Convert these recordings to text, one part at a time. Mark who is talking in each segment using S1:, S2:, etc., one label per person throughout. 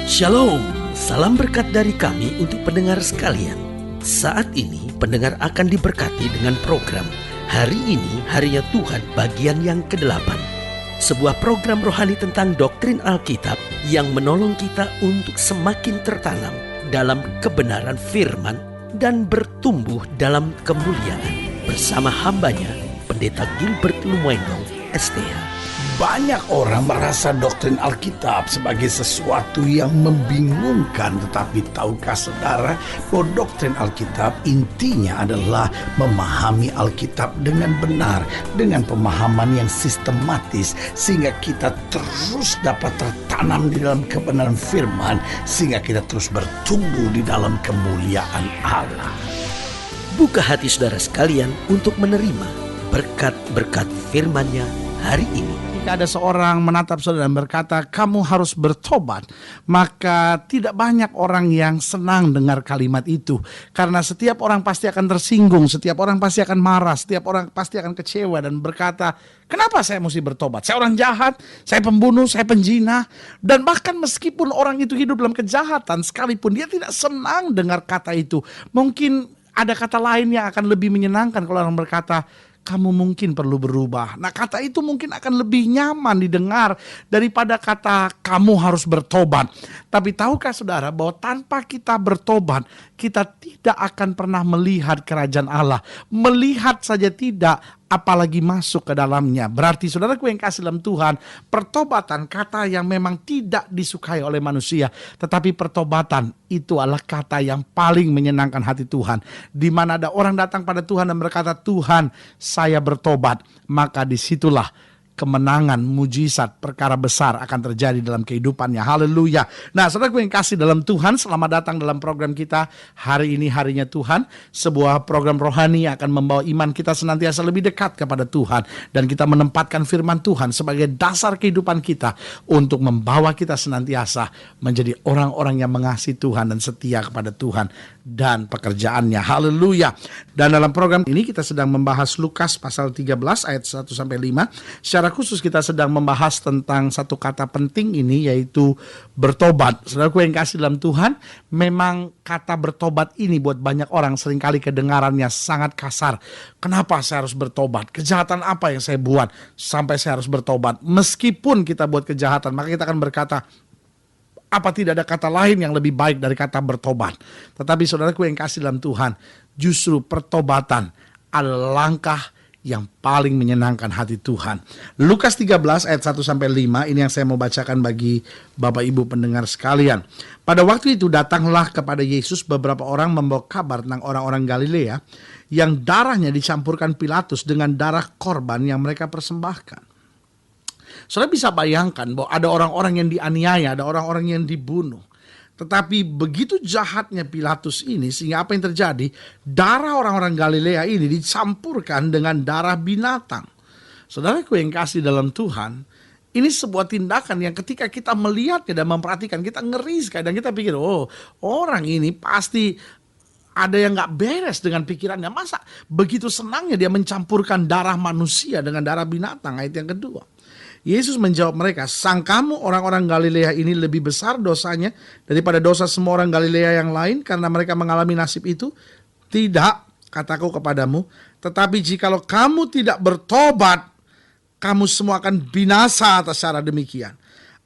S1: Shalom, salam berkat dari kami untuk pendengar sekalian. Saat ini pendengar akan diberkati dengan program Hari Ini Harinya Tuhan bagian yang ke-8. Sebuah program rohani tentang doktrin Alkitab yang menolong kita untuk semakin tertanam dalam kebenaran firman dan bertumbuh dalam kemuliaan. Bersama hambanya, Pendeta Gilbert Lumwendong, STH.
S2: Banyak orang merasa doktrin Alkitab sebagai sesuatu yang membingungkan. Tetapi tahukah saudara bahwa doktrin Alkitab intinya adalah memahami Alkitab dengan benar, dengan pemahaman yang sistematis, sehingga kita terus dapat tertanam di dalam kebenaran firman, sehingga kita terus bertumbuh di dalam kemuliaan Allah.
S1: Buka hati saudara sekalian untuk menerima berkat-berkat firman-Nya hari ini.
S3: Jika ada seorang menatap saudara dan berkata, kamu harus bertobat, maka tidak banyak orang yang senang dengar kalimat itu. Karena setiap orang pasti akan tersinggung, setiap orang pasti akan marah, setiap orang pasti akan kecewa dan berkata, kenapa saya mesti bertobat? Saya orang jahat, saya pembunuh, saya penjina. Dan bahkan meskipun orang itu hidup dalam kejahatan, sekalipun dia tidak senang dengar kata itu. Mungkin ada kata lain yang akan lebih menyenangkan kalau orang berkata, kamu mungkin perlu berubah. Nah, kata itu mungkin akan lebih nyaman didengar daripada kata kamu harus bertobat. Tapi tahukah saudara bahwa tanpa kita bertobat, kita tidak akan pernah melihat kerajaan Allah. Melihat saja tidak, apalagi masuk ke dalamnya. Berarti saudaraku yang kasih dalam Tuhan, pertobatan kata yang memang tidak disukai oleh manusia. Tetapi pertobatan itu adalah kata yang paling menyenangkan hati Tuhan. Di mana ada orang datang pada Tuhan dan berkata, Tuhan, saya bertobat. Maka disitulah kemenangan, mujizat, perkara besar akan terjadi dalam kehidupannya. Haleluya. Nah, saudaraku yang kasih dalam Tuhan, selamat datang dalam program kita Hari Ini Harinya Tuhan. Sebuah program rohani yang akan membawa iman kita senantiasa lebih dekat kepada Tuhan. Dan kita menempatkan firman Tuhan sebagai dasar kehidupan kita untuk membawa kita senantiasa menjadi orang-orang yang mengasihi Tuhan dan setia kepada Tuhan dan pekerjaannya. Haleluya. Dan dalam program ini kita sedang membahas Lukas pasal 13 ayat 1-5. Secara khusus kita sedang membahas tentang satu kata penting ini, yaitu bertobat. Saudaraku yang kasih dalam Tuhan, memang kata bertobat ini buat banyak orang seringkali kedengarannya sangat kasar. Kenapa saya harus bertobat? Kejahatan apa yang saya buat sampai saya harus bertobat? Meskipun kita buat kejahatan, maka kita akan berkata, apa tidak ada kata lain yang lebih baik dari kata bertobat? Tetapi saudaraku yang kasih dalam Tuhan, justru pertobatan adalah langkah yang paling menyenangkan hati Tuhan. Lukas 13 ayat 1-5, ini yang saya mau bacakan bagi Bapak Ibu pendengar sekalian. Pada waktu itu datanglah kepada Yesus beberapa orang membawa kabar tentang orang-orang Galilea yang darahnya dicampurkan Pilatus dengan darah korban yang mereka persembahkan. Saudara bisa bayangkan bahwa ada orang-orang yang dianiaya, ada orang-orang yang dibunuh. Tetapi begitu jahatnya Pilatus ini, sehingga apa yang terjadi? Darah orang-orang Galilea ini dicampurkan dengan darah binatang. Saudaraku yang kasih dalam Tuhan, ini sebuah tindakan yang ketika kita melihatnya dan memperhatikan, kita ngeri sekali. Dan kita pikir, oh, orang ini pasti ada yang gak beres dengan pikirannya. Masa begitu senangnya dia mencampurkan darah manusia dengan darah binatang? Ayat yang kedua, Yesus menjawab mereka, sangkamu orang-orang Galilea ini lebih besar dosanya daripada dosa semua orang Galilea yang lain karena mereka mengalami nasib itu? Tidak, kataku kepadamu, tetapi jikalau kamu tidak bertobat, kamu semua akan binasa atas cara demikian.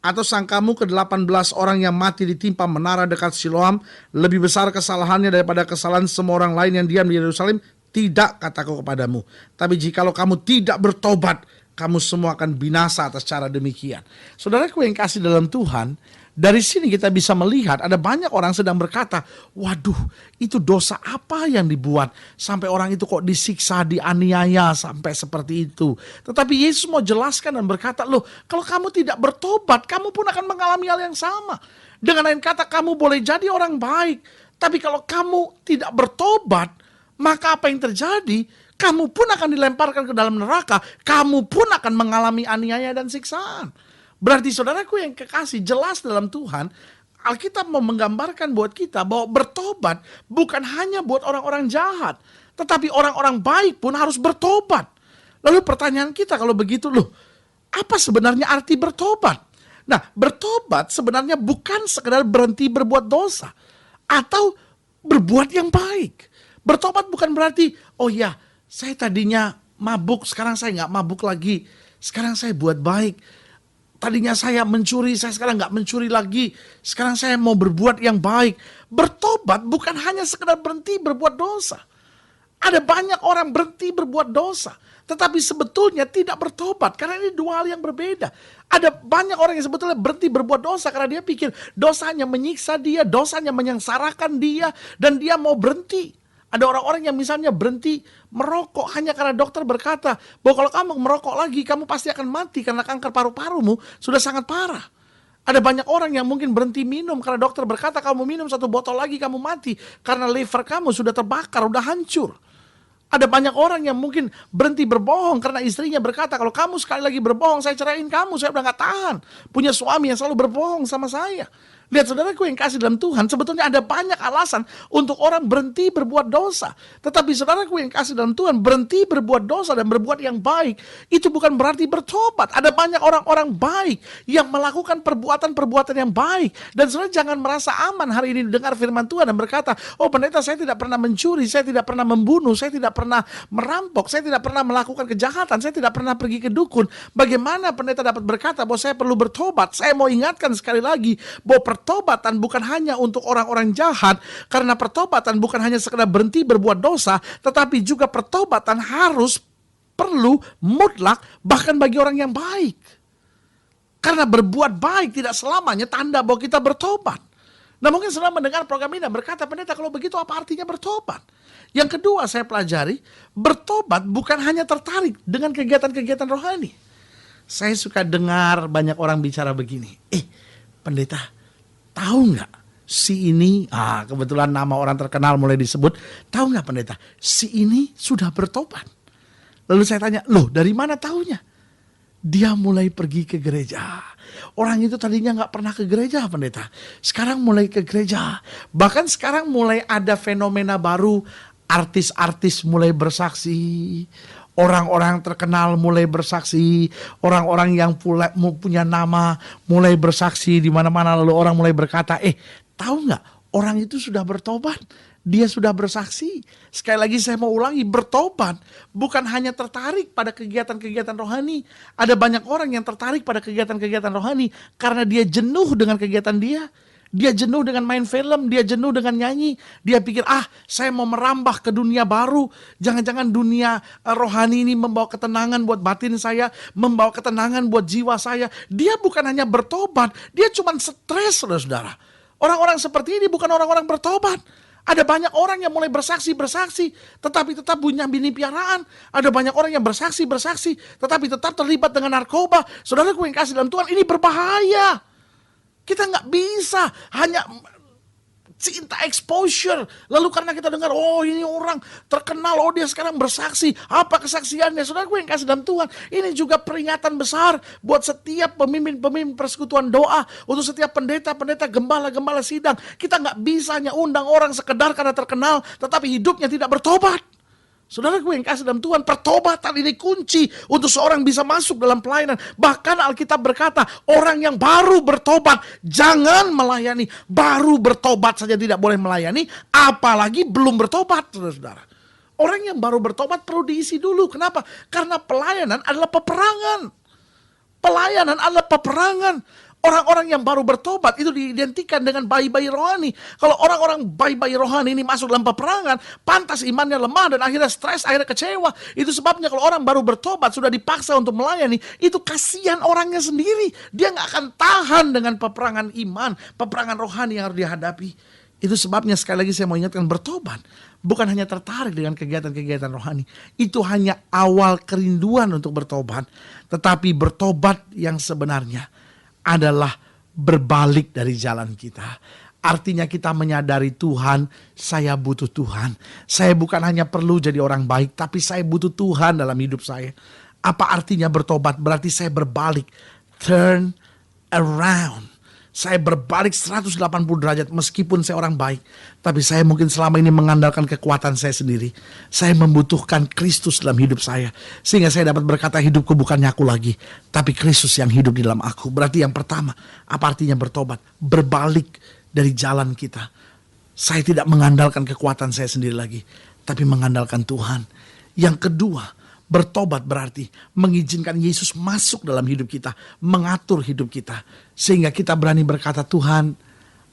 S3: Atau sangkamu ke-18 orang yang mati ditimpa menara dekat Siloam lebih besar kesalahannya daripada kesalahan semua orang lain yang diam di Yerusalem? Tidak, kataku kepadamu, tapi jikalau kamu tidak bertobat, kamu semua akan binasa atas cara demikian. Saudaraku yang kasih dalam Tuhan, dari sini kita bisa melihat ada banyak orang sedang berkata, waduh, itu dosa apa yang dibuat sampai orang itu kok disiksa, dianiaya sampai seperti itu. Tetapi Yesus mau jelaskan dan berkata, loh, kalau kamu tidak bertobat, kamu pun akan mengalami hal yang sama. Dengan lain kata, kamu boleh jadi orang baik, tapi kalau kamu tidak bertobat, maka apa yang terjadi? Kamu pun akan dilemparkan ke dalam neraka. Kamu pun akan mengalami aniaya dan siksaan. Berarti saudaraku yang kekasih, jelas dalam Tuhan, Alkitab mau menggambarkan buat kita bahwa bertobat bukan hanya buat orang-orang jahat, tetapi orang-orang baik pun harus bertobat. Lalu pertanyaan kita kalau begitu, loh, apa sebenarnya arti bertobat? Nah, bertobat sebenarnya bukan sekedar berhenti berbuat dosa atau berbuat yang baik. Bertobat bukan berarti, oh ya, saya tadinya mabuk, sekarang saya nggak mabuk lagi. Sekarang saya buat baik. Tadinya saya mencuri, saya sekarang nggak mencuri lagi. Sekarang saya mau berbuat yang baik. Bertobat bukan hanya sekedar berhenti berbuat dosa. Ada banyak orang berhenti berbuat dosa, tetapi sebetulnya tidak bertobat, karena ini dua hal yang berbeda. Ada banyak orang yang sebetulnya berhenti berbuat dosa karena dia pikir dosanya menyiksa dia, dosanya menyengsarakan dia, dan dia mau berhenti. Ada orang-orang yang misalnya berhenti merokok hanya karena dokter berkata bahwa kalau kamu merokok lagi, kamu pasti akan mati karena kanker paru-parumu sudah sangat parah. Ada banyak orang yang mungkin berhenti minum karena dokter berkata kamu minum 1 botol lagi kamu mati karena liver kamu sudah terbakar, sudah hancur. Ada banyak orang yang mungkin berhenti berbohong karena istrinya berkata, kalau kamu sekali lagi berbohong, saya ceraiin kamu, saya udah gak tahan. Punya suami yang selalu berbohong sama saya. Lihat saudaraku yang kasih dalam Tuhan, sebetulnya ada banyak alasan untuk orang berhenti berbuat dosa. Tetapi saudaraku yang kasih dalam Tuhan, berhenti berbuat dosa dan berbuat yang baik, itu bukan berarti bertobat. Ada banyak orang-orang baik yang melakukan perbuatan-perbuatan yang baik. Dan saudara jangan merasa aman hari ini dengar firman Tuhan dan berkata, oh pendeta saya tidak pernah mencuri, saya tidak pernah membunuh, saya tidak pernah merampok, saya tidak pernah melakukan kejahatan, saya tidak pernah pergi ke dukun. Bagaimana pendeta dapat berkata bahwa saya perlu bertobat? Saya mau ingatkan sekali lagi bahwa pertobatan bukan hanya untuk orang-orang jahat, karena pertobatan bukan hanya sekedar berhenti berbuat dosa, tetapi juga pertobatan harus perlu mutlak bahkan bagi orang yang baik. Karena berbuat baik tidak selamanya tanda bahwa kita bertobat. Nah mungkin setelah mendengar program ini dan berkata, pendeta kalau begitu apa artinya bertobat? Yang kedua saya pelajari, bertobat bukan hanya tertarik dengan kegiatan-kegiatan rohani. Saya suka dengar banyak orang bicara begini, pendeta, tahu nggak si ini, kebetulan nama orang terkenal mulai disebut, tahu nggak pendeta, si ini sudah bertobat. Lalu saya tanya, loh dari mana tahunya? Dia mulai pergi ke gereja. Orang itu tadinya nggak pernah ke gereja pendeta, sekarang mulai ke gereja. Bahkan sekarang mulai ada fenomena baru, artis-artis mulai bersaksi, orang-orang terkenal mulai bersaksi, orang-orang yang punya nama mulai bersaksi di mana-mana. Lalu orang mulai berkata, tahu nggak? Orang itu sudah bertobat, dia sudah bersaksi. Sekali lagi saya mau ulangi, bertobat bukan hanya tertarik pada kegiatan-kegiatan rohani. Ada banyak orang yang tertarik pada kegiatan-kegiatan rohani karena dia jenuh dengan kegiatan dia. Dia jenuh dengan main film, dia jenuh dengan nyanyi. Dia pikir, saya mau merambah ke dunia baru. Jangan-jangan dunia rohani ini membawa ketenangan buat batin saya, membawa ketenangan buat jiwa saya. Dia bukan hanya bertobat, dia cuma stres, saudara-saudara. Orang-orang seperti ini bukan orang-orang bertobat. Ada banyak orang yang mulai bersaksi, tetapi tetap punya bini piaraan. Ada banyak orang yang bersaksi, tetapi tetap terlibat dengan narkoba. Saudaraku yang kasih dalam Tuhan, ini berbahaya. Kita nggak bisa hanya cinta exposure. Lalu karena kita dengar, oh ini orang terkenal, oh dia sekarang bersaksi. Apa kesaksiannya? Saudaraku yang kasih dalam Tuhan, ini juga peringatan besar buat setiap pemimpin-pemimpin persekutuan doa, untuk setiap pendeta-pendeta, gembala-gembala sidang. Kita nggak bisa hanya undang orang sekedar karena terkenal, tetapi hidupnya tidak bertobat. Saudaraku yang kasih dalam Tuhan, pertobatan ini kunci untuk seorang bisa masuk dalam pelayanan. Bahkan Alkitab berkata, orang yang baru bertobat jangan melayani. Baru bertobat saja tidak boleh melayani, apalagi belum bertobat, saudara-saudara. Orang yang baru bertobat perlu diisi dulu. Kenapa? Karena pelayanan adalah peperangan. Pelayanan adalah peperangan. Orang-orang yang baru bertobat itu diidentikan dengan bayi-bayi rohani. Kalau orang-orang bayi-bayi rohani ini masuk dalam peperangan, pantas imannya lemah dan akhirnya stres, akhirnya kecewa. Itu sebabnya kalau orang baru bertobat sudah dipaksa untuk melayani, itu kasihan orangnya sendiri. Dia gak akan tahan dengan peperangan iman, peperangan rohani yang harus dihadapi. Itu sebabnya sekali lagi saya mau ingatkan, bertobat bukan hanya tertarik dengan kegiatan-kegiatan rohani. Itu hanya awal kerinduan untuk bertobat. Tetapi bertobat yang sebenarnya adalah berbalik dari jalan kita. Artinya kita menyadari Tuhan, saya butuh Tuhan. Saya bukan hanya perlu jadi orang baik, tapi saya butuh Tuhan dalam hidup saya. Apa artinya bertobat? Berarti saya berbalik. Turn around. Saya berbalik 180 derajat meskipun saya orang baik. Tapi saya mungkin selama ini mengandalkan kekuatan saya sendiri. Saya membutuhkan Kristus dalam hidup saya. Sehingga saya dapat berkata hidupku bukannya aku lagi. Tapi Kristus yang hidup di dalam aku. Berarti yang pertama, apa artinya bertobat? Berbalik dari jalan kita. Saya tidak mengandalkan kekuatan saya sendiri lagi. Tapi mengandalkan Tuhan. Yang kedua, bertobat berarti mengizinkan Yesus masuk dalam hidup kita, mengatur hidup kita. Sehingga kita berani berkata, Tuhan,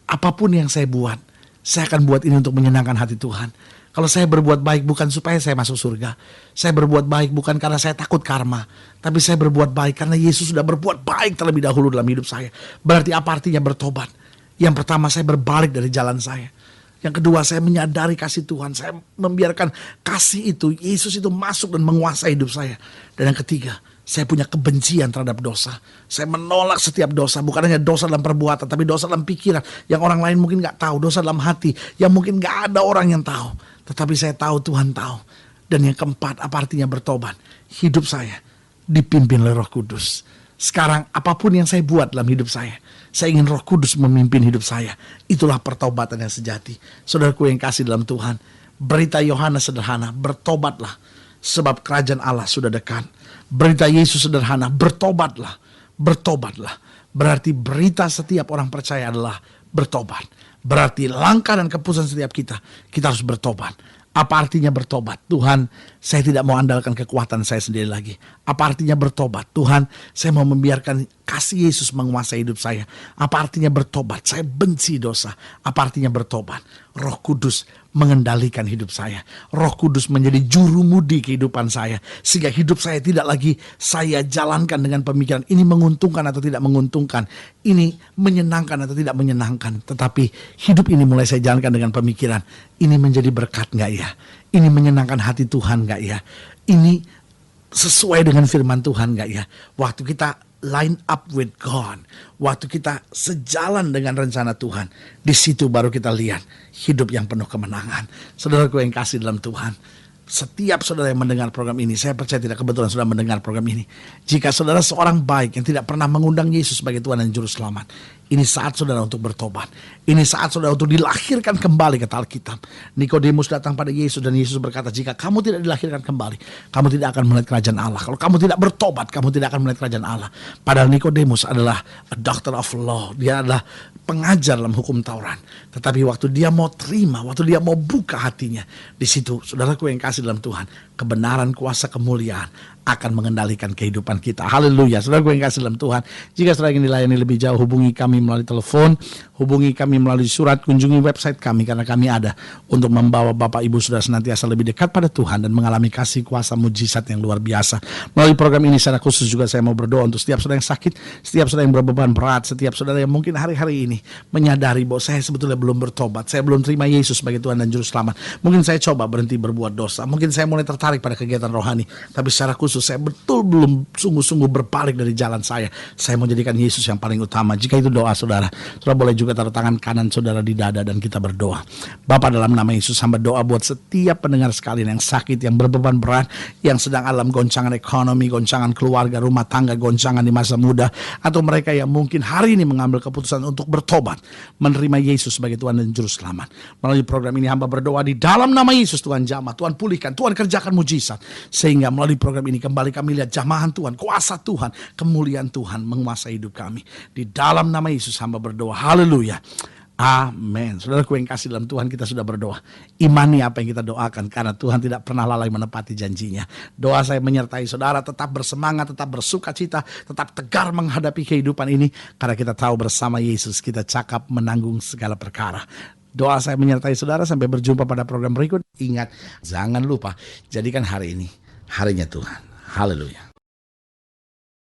S3: apapun yang saya buat, saya akan buat ini untuk menyenangkan hati Tuhan. Kalau saya berbuat baik bukan supaya saya masuk surga. Saya berbuat baik bukan karena saya takut karma. Tapi saya berbuat baik karena Yesus sudah berbuat baik terlebih dahulu dalam hidup saya. Berarti apa artinya bertobat? Yang pertama, saya berbalik dari jalan saya. Yang kedua, saya menyadari kasih Tuhan. Saya membiarkan kasih itu, Yesus itu masuk dan menguasai hidup saya. Dan yang ketiga, saya punya kebencian terhadap dosa. Saya menolak setiap dosa. Bukan hanya dosa dalam perbuatan, tapi dosa dalam pikiran. Yang orang lain mungkin gak tahu. Dosa dalam hati, yang mungkin gak ada orang yang tahu. Tetapi saya tahu, Tuhan tahu. Dan yang keempat, apa artinya bertobat? Hidup saya dipimpin oleh Roh Kudus. Sekarang apapun yang saya buat dalam hidup saya ingin Roh Kudus memimpin hidup saya. Itulah pertobatan yang sejati. Saudaraku yang kasih dalam Tuhan, berita Yohanes sederhana, bertobatlah sebab kerajaan Allah sudah dekat. Berita Yesus sederhana, bertobatlah, bertobatlah. Berarti berita setiap orang percaya adalah bertobat. Berarti langkah dan keputusan setiap kita harus bertobat. Apa artinya bertobat? Tuhan, saya tidak mau andalkan kekuatan saya sendiri lagi. Apa artinya bertobat? Tuhan, saya mau membiarkan kasih Yesus menguasai hidup saya. Apa artinya bertobat? Saya benci dosa. Apa artinya bertobat? Roh Kudus mengendalikan hidup saya. Roh Kudus menjadi jurumudi kehidupan saya. Sehingga hidup saya tidak lagi saya jalankan dengan pemikiran ini menguntungkan atau tidak menguntungkan. Ini menyenangkan atau tidak menyenangkan. Tetapi hidup ini mulai saya jalankan dengan pemikiran. Ini menjadi berkat gak ya? Ini menyenangkan hati Tuhan gak ya? Ini sesuai dengan firman Tuhan gak ya? Waktu kita line up with God, waktu kita sejalan dengan rencana Tuhan, di situ baru kita lihat hidup yang penuh kemenangan. Saudaraku yang kasih dalam Tuhan, setiap saudara yang mendengar program ini, saya percaya tidak kebetulan saudara mendengar program ini. Jika saudara seorang baik yang tidak pernah mengundang Yesus sebagai Tuhan dan Juru Selamat, ini saat saudara untuk bertobat. Ini saat saudara untuk dilahirkan kembali, kata Alkitab. Nikodemus datang pada Yesus dan Yesus berkata, jika kamu tidak dilahirkan kembali, kamu tidak akan melihat kerajaan Allah. Kalau kamu tidak bertobat, kamu tidak akan melihat kerajaan Allah. Padahal Nikodemus adalah a doctor of law. Dia adalah pengajar dalam hukum Taurat. Tetapi waktu dia mau terima, waktu dia mau buka hatinya, di situ saudaraku yang kasih dalam Tuhan, kebenaran, kuasa, kemuliaan akan mengendalikan kehidupan kita. Haleluya. Saudara gue yang kasih dalam Tuhan, jika saudara ingin dilayani lebih jauh, hubungi kami melalui telepon, hubungi kami melalui surat, kunjungi website kami, karena kami ada untuk membawa Bapak Ibu saudara senantiasa lebih dekat pada Tuhan dan mengalami kasih kuasa mujizat yang luar biasa. Melalui program ini secara khusus juga saya mau berdoa untuk setiap saudara yang sakit, setiap saudara yang berbeban berat, setiap saudara yang mungkin hari-hari ini menyadari bahwa saya sebetulnya belum bertobat, saya belum terima Yesus sebagai Tuhan dan Juru Selamat. Mungkin saya coba berhenti berbuat dosa, mungkin saya mulai tertarik pada kegiatan rohani, tapi secara khusus saya betul belum sungguh-sungguh berbalik dari jalan saya. Saya mau jadikan Yesus yang paling utama. Jika itu doa saudara, saudara boleh juga taruh tangan kanan saudara di dada dan kita berdoa. Bapa, dalam nama Yesus hamba doa buat setiap pendengar sekalian yang sakit, yang berbeban berat, yang sedang alam goncangan ekonomi, goncangan keluarga, rumah tangga, goncangan di masa muda, atau mereka yang mungkin hari ini mengambil keputusan untuk bertobat, menerima Yesus sebagai Tuhan dan Juru Selamat. Melalui program ini hamba berdoa di dalam nama Yesus, Tuhan jamah, Tuhan pulihkan, Tuhan kerjakan mujizat, sehingga melalui program ini kembali kami lihat jamahan Tuhan, kuasa Tuhan, kemuliaan Tuhan menguasai hidup kami. Di dalam nama Yesus hamba berdoa. Haleluya. Amin. Saudaraku yang kasih dalam Tuhan, kita sudah berdoa. Imani apa yang kita doakan, karena Tuhan tidak pernah lalai menepati janjinya. Doa saya menyertai saudara tetap bersemangat, tetap bersuka cita, tetap tegar menghadapi kehidupan ini, karena kita tahu bersama Yesus kita cakap menanggung segala perkara. Doa saya menyertai saudara sampai berjumpa pada program berikut. Ingat, jangan lupa jadikan hari ini harinya Tuhan. Haleluya.